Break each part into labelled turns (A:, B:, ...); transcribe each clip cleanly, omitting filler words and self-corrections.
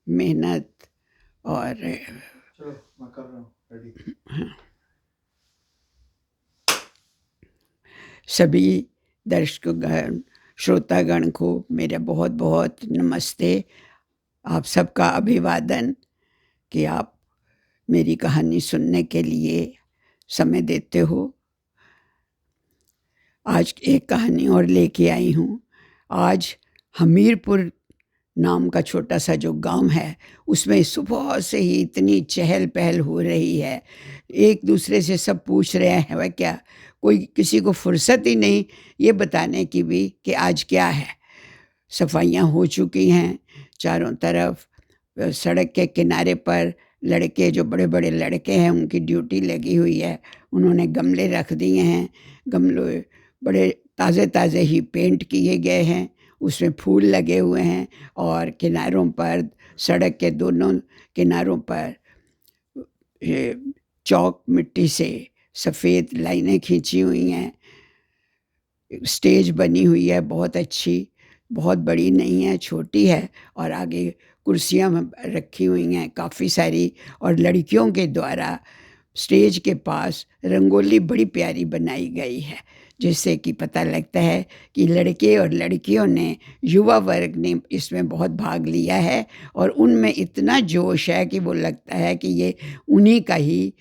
A: मेहनत और
B: चलो मैं कर रहा हूँ रेडी।
A: सभी दर्शकगण श्रोतागण को मेरा बहुत बहुत नमस्ते। आप सबका अभिवादन कि आप मेरी कहानी सुनने के लिए समय देते हो। आज एक कहानी और लेके आई हूँ। आज हमीरपुर नाम का छोटा सा जो गांव है उसमें सुबह से ही इतनी चहल पहल हो रही है। एक दूसरे से सब पूछ रहे हैं वह क्या, कोई किसी को फुर्सत ही नहीं ये बताने की भी कि आज क्या है। सफाइयाँ हो चुकी हैं चारों तरफ। सड़क के किनारे पर लड़के, जो बड़े बड़े लड़के हैं, उनकी ड्यूटी लगी हुई है। उन्होंने गमले रख दिए हैं। गमलों बड़े ताज़े ताज़े ही पेंट किए गए हैं, उसमें फूल लगे हुए हैं और किनारों पर, सड़क के दोनों किनारों पर ये चौक मिट्टी से सफ़ेद लाइनें खींची हुई हैं। स्टेज बनी हुई है बहुत अच्छी, बहुत बड़ी नहीं है, छोटी है। और आगे कुर्सियाँ रखी हुई हैं काफ़ी सारी, और लड़कियों के द्वारा स्टेज के पास रंगोली बड़ी प्यारी बनाई गई है, जिससे कि पता लगता है कि लड़के और लड़कियों ने, युवा वर्ग ने इसमें बहुत भाग लिया है और उनमें इतना जोश है कि वो लगता है कि ये उन्हीं का ही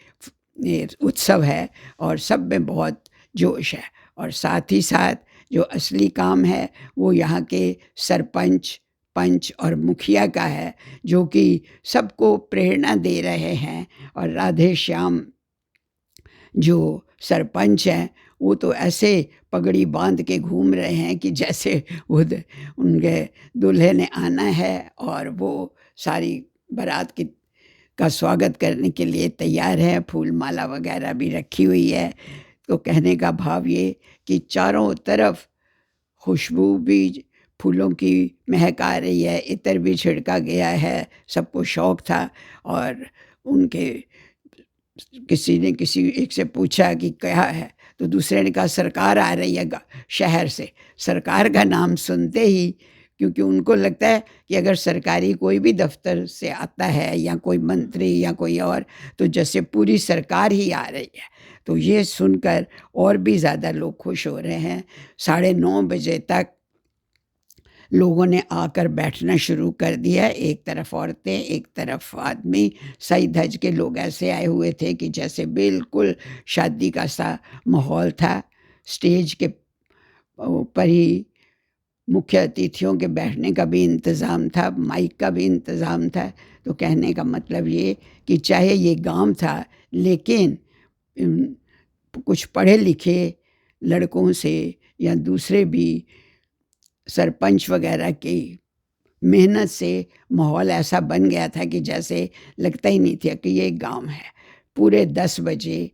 A: ये उत्सव है और सब में बहुत जोश है। और साथ ही साथ जो असली काम है वो यहाँ के सरपंच, पंच और मुखिया का है, जो कि सबको प्रेरणा दे रहे हैं। और राधे श्याम जो सरपंच हैं वो तो ऐसे पगड़ी बांध के घूम रहे हैं कि जैसे वो उनके दूल्हे ने आना है और वो सारी बारात की का स्वागत करने के लिए तैयार है। फूल माला वगैरह भी रखी हुई है। तो कहने का भाव ये कि चारों तरफ खुशबू भी, फूलों की महक आ रही है, इत्र भी छिड़का गया है। सबको शौक था। और उनके किसी ने किसी एक से पूछा कि क्या है, तो दूसरे ने कहा सरकार आ रही है शहर से। सरकार का नाम सुनते ही, क्योंकि उनको लगता है कि अगर सरकारी कोई भी दफ्तर से आता है या कोई मंत्री या कोई और, तो जैसे पूरी सरकार ही आ रही है। तो ये सुनकर और भी ज़्यादा लोग खुश हो रहे हैं। 9:30 बजे तक लोगों ने आकर बैठना शुरू कर दिया। एक तरफ औरतें, एक तरफ आदमी, सज धज के लोग ऐसे आए हुए थे कि जैसे बिल्कुल शादी का सा माहौल था। स्टेज के ऊपर ही मुख्य अतिथियों के बैठने का भी इंतज़ाम था, माइक का भी इंतज़ाम था। तो कहने का मतलब ये कि चाहे ये गांव था, लेकिन कुछ पढ़े लिखे लड़कों से या दूसरे भी सरपंच वगैरह की मेहनत से माहौल ऐसा बन गया था कि जैसे लगता ही नहीं था कि ये एक गांव है। पूरे 10 बजे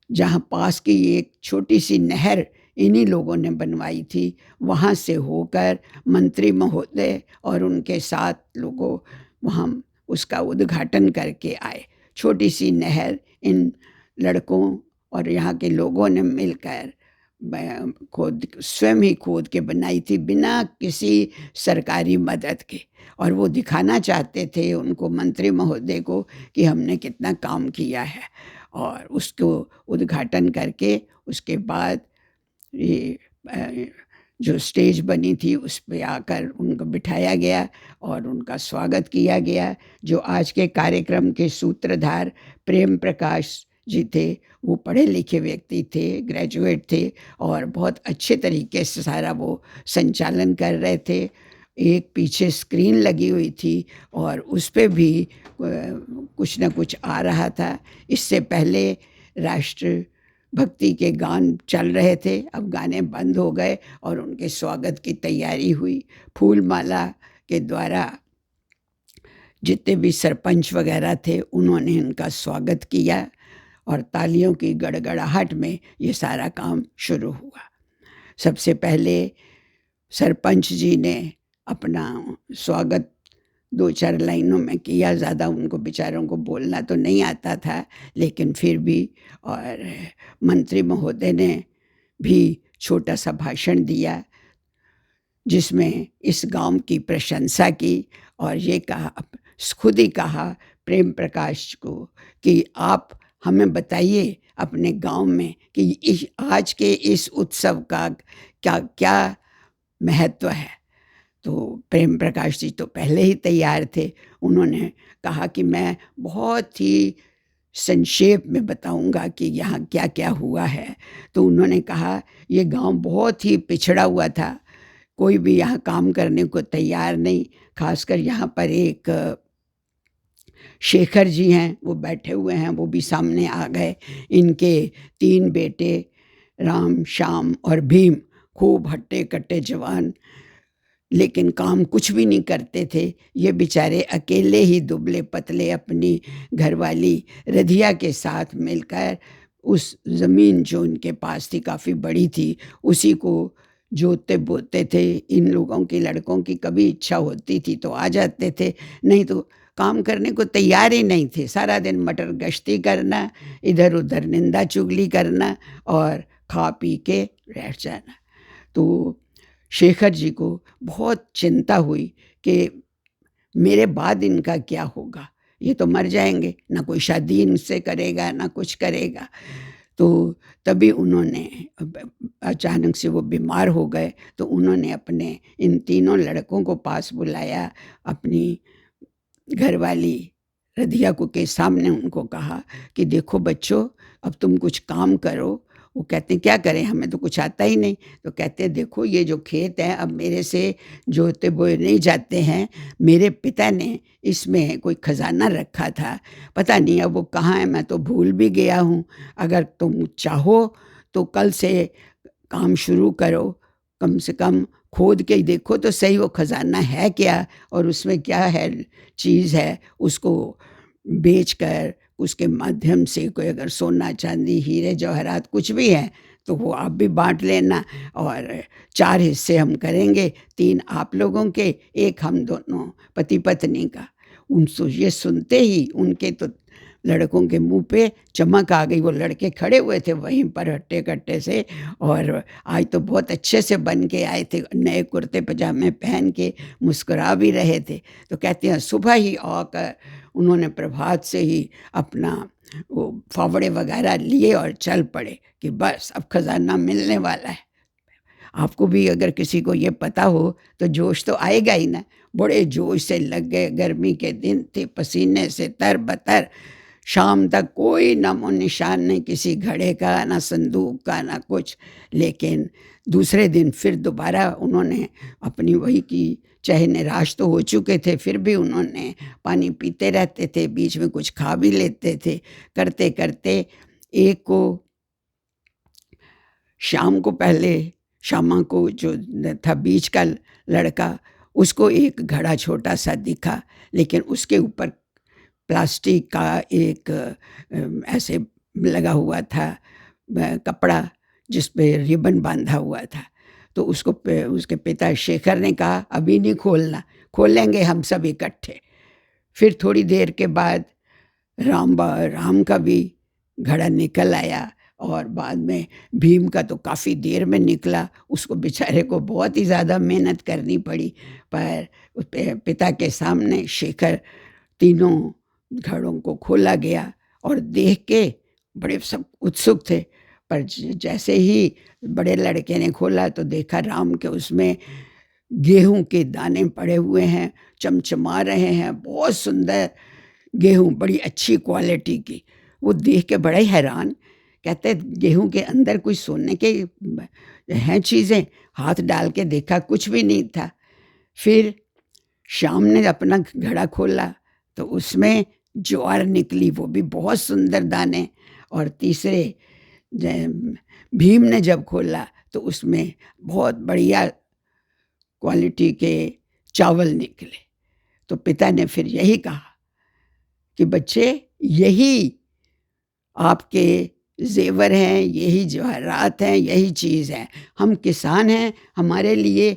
A: जहाँ पास की एक छोटी सी नहर इन्हीं लोगों ने बनवाई थी, वहाँ से होकर मंत्री महोदय और उनके साथ लोगों वहाँ उसका उद्घाटन करके आए। छोटी सी नहर इन लड़कों और यहाँ के लोगों ने मिलकर खोद, स्वयं ही खोद के बनाई थी, बिना किसी सरकारी मदद के। और वो दिखाना चाहते थे उनको, मंत्री महोदय को, कि हमने कितना काम किया है। और उसको उद्घाटन करके उसके बाद ये जो स्टेज बनी थी उस पे आकर उनको बिठाया गया और उनका स्वागत किया गया। जो आज के कार्यक्रम के सूत्रधार प्रेम प्रकाश जी थे, वो पढ़े लिखे व्यक्ति थे, ग्रेजुएट थे और बहुत अच्छे तरीके से सारा वो संचालन कर रहे थे। एक पीछे स्क्रीन लगी हुई थी और उस पे भी कुछ न कुछ आ रहा था। इससे पहले राष्ट्र भक्ति के गान चल रहे थे, अब गाने बंद हो गए और उनके स्वागत की तैयारी हुई। फूल माला के द्वारा जितने भी सरपंच वगैरह थे उन्होंने इनका स्वागत किया और तालियों की गड़गड़ाहट में ये सारा काम शुरू हुआ। सबसे पहले सरपंच जी ने अपना स्वागत 2-4 लाइनों में किया। ज़्यादा उनको बेचारों को बोलना तो नहीं आता था, लेकिन फिर भी। और मंत्री महोदय ने भी छोटा सा भाषण दिया जिसमें इस गांव की प्रशंसा की और ये कहा, खुद ही कहा प्रेम प्रकाश को कि आप हमें बताइए अपने गांव में कि आज के इस उत्सव का क्या क्या महत्व है। तो प्रेम प्रकाश जी तो पहले ही तैयार थे। उन्होंने कहा कि मैं बहुत ही संक्षेप में बताऊंगा कि यहाँ क्या क्या हुआ है। तो उन्होंने कहा ये गांव बहुत ही पिछड़ा हुआ था, कोई भी यहाँ काम करने को तैयार नहीं। खासकर यहाँ पर एक शेखर जी हैं, वो बैठे हुए हैं, वो भी सामने आ गए। इनके 3 बेटे राम, श्याम और भीम खूब हट्टे कट्टे जवान, लेकिन काम कुछ भी नहीं करते थे। ये बेचारे अकेले ही दुबले पतले अपनी घरवाली रधिया के साथ मिलकर उस ज़मीन जो उनके पास थी, काफ़ी बड़ी थी, उसी को जोतते बोते थे। इन लोगों के लड़कों की कभी इच्छा होती थी तो आ जाते थे, नहीं तो काम करने को तैयार ही नहीं थे। सारा दिन मटर गश्ती करना, इधर उधर निंदा चुगली करना और खा पी के रह जाना। तो शेखर जी को बहुत चिंता हुई कि मेरे बाद इनका क्या होगा, ये तो मर जाएंगे, ना कोई शादी इनसे करेगा ना कुछ करेगा। तो तभी उन्होंने अचानक से वो बीमार हो गए। तो उन्होंने अपने इन तीनों लड़कों को पास बुलाया, अपनी घरवाली रधिया को के सामने उनको कहा कि देखो बच्चों, अब तुम कुछ काम करो। वो कहते हैं क्या करें, हमें तो कुछ आता ही नहीं। तो कहते हैं देखो ये जो खेत है अब मेरे से जोते बोए नहीं जाते हैं, मेरे पिता ने इसमें कोई खजाना रखा था, पता नहीं अब वो कहाँ है, मैं तो भूल भी गया हूँ। अगर तुम चाहो तो कल से काम शुरू करो, कम से कम खोद के ही देखो तो सही वो खजाना है क्या और उसमें क्या है चीज़ है, उसको बेचकर उसके माध्यम से कोई अगर सोना चांदी हीरे जवाहरात कुछ भी है तो वो आप भी बांट लेना, और 4 हिस्से हम करेंगे, 3 आप लोगों के, 1 हम दोनों पति पत्नी का। ये सुनते ही उनके तो लड़कों के मुंह पे चमक आ गई। वो लड़के खड़े हुए थे वहीं पर हट्टे कट्टे से, और आज तो बहुत अच्छे से बन के आए थे, नए कुर्ते पजामे पहन के मुस्कुरा भी रहे थे। तो कहते हैं सुबह ही आकर उन्होंने प्रभात से ही अपना वो फावड़े वगैरह लिए और चल पड़े कि बस अब खजाना मिलने वाला है। आपको भी अगर किसी को ये पता हो तो जोश तो आएगा ही ना। बड़े जोश से लग गए, गर्मी के दिन थे, पसीने से तरबतर। शाम तक कोई नामो निशान नहीं किसी घड़े का, ना संदूक का, ना कुछ। लेकिन दूसरे दिन फिर दोबारा उन्होंने अपनी वही की, चाहे निराश तो हो चुके थे फिर भी उन्होंने पानी पीते रहते थे, बीच में कुछ खा भी लेते थे। करते करते एक को शाम को पहले, श्यामा को जो था बीच का लड़का, उसको एक घड़ा छोटा सा दिखा, लेकिन उसके ऊपर प्लास्टिक का एक ऐसे लगा हुआ था कपड़ा जिस पे रिबन बांधा हुआ था। तो उसके पिता शेखर ने कहा अभी नहीं खोलना, खोलेंगे हम सब इकट्ठे। फिर थोड़ी देर के बाद राम का भी घड़ा निकल आया, और बाद में भीम का तो काफ़ी देर में निकला। उसको बेचारे को बहुत ही ज़्यादा मेहनत करनी पड़ी, पर पिता के सामने शेखर तीनों घड़ों को खोला गया और देख के बड़े सब उत्सुक थे। पर जैसे ही बड़े लड़के ने खोला तो देखा राम के उसमें गेहूं के दाने पड़े हुए हैं, चमचमा रहे हैं, बहुत सुंदर गेहूं, बड़ी अच्छी क्वालिटी की। वो देख के बड़ा ही हैरान, कहते गेहूं के अंदर कोई सोने के हैं चीज़ें। हाथ डाल के देखा कुछ भी नहीं था। फिर श्याम ने अपना घड़ा खोला तो उसमें ज्वार निकली, वो भी बहुत सुंदर दाने। और तीसरे भीम ने जब खोला तो उसमें बहुत बढ़िया क्वालिटी के चावल निकले। तो पिता ने फिर यही कहा कि बच्चे यही आपके जेवर हैं, यही जवाहरात हैं, यही चीज़ है। हम किसान हैं, हमारे लिए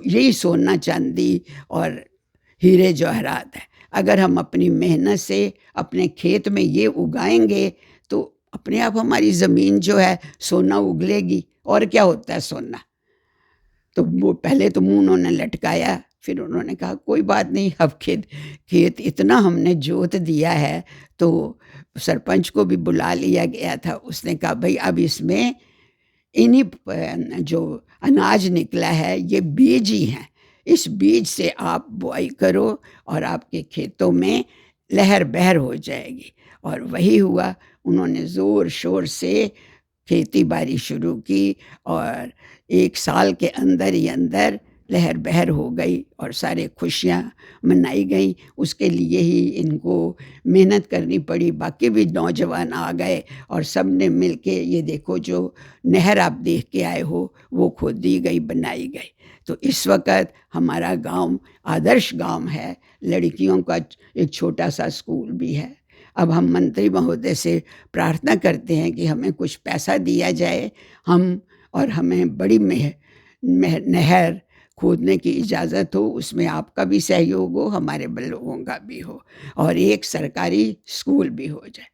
A: यही सोना चांदी और हीरे जवाहरात है। अगर हम अपनी मेहनत से अपने खेत में ये उगाएंगे तो अपने आप हमारी ज़मीन जो है सोना उगलेगी। और क्या होता है सोना। तो वो पहले तो मुंह उन्होंने लटकाया, फिर उन्होंने कहा कोई बात नहीं, अब खेत इतना हमने जोत दिया है, तो सरपंच को भी बुला लिया गया था। उसने कहा भाई अब इसमें इन्हीं जो अनाज निकला है ये बीज ही हैं, इस बीज से आप बुआई करो और आपके खेतों में लहर बहर हो जाएगी। और वही हुआ, उन्होंने ज़ोर शोर से खेती बाड़ी शुरू की और 1 साल के अंदर ही अंदर लहर बहर हो गई और सारे खुशियाँ मनाई गई। उसके लिए ही इनको मेहनत करनी पड़ी। बाकी भी नौजवान आ गए और सब ने मिल के, ये देखो जो नहर आप देख के आए हो वो खोदी गई, बनाई गई। तो इस वक्त हमारा गांव आदर्श गांव है। लड़कियों का एक छोटा सा स्कूल भी है। अब हम मंत्री महोदय से प्रार्थना करते हैं कि हमें कुछ पैसा दिया जाए, हमें बड़ी नहर खोदने की इजाज़त हो, उसमें आपका भी सहयोग हो, हमारे लोगों का भी हो और एक सरकारी स्कूल भी हो जाए।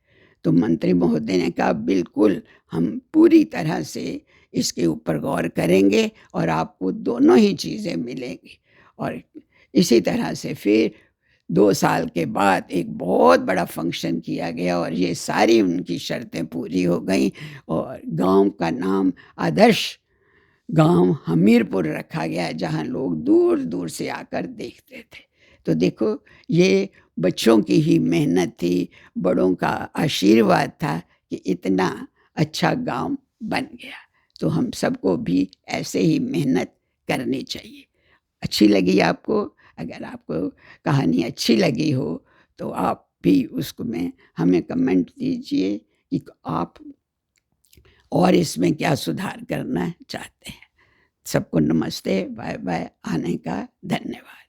A: तो मंत्री महोदय ने कहा बिल्कुल, हम पूरी तरह से इसके ऊपर गौर करेंगे और आपको दोनों ही चीज़ें मिलेंगी। और इसी तरह से फिर 2 साल के बाद एक बहुत बड़ा फंक्शन किया गया और ये सारी उनकी शर्तें पूरी हो गईं और गांव का नाम आदर्श गांव हमीरपुर रखा गया, जहां लोग दूर दूर से आकर देखते थे। तो देखो, ये बच्चों की ही मेहनत थी, बड़ों का आशीर्वाद था कि इतना अच्छा गांव बन गया। तो हम सबको भी ऐसे ही मेहनत करनी चाहिए। अच्छी लगी आपको? अगर आपको कहानी अच्छी लगी हो तो आप भी उसको में हमें कमेंट दीजिए कि आप और इसमें क्या सुधार करना चाहते हैं। सबको नमस्ते, बाय बाय, आने का धन्यवाद।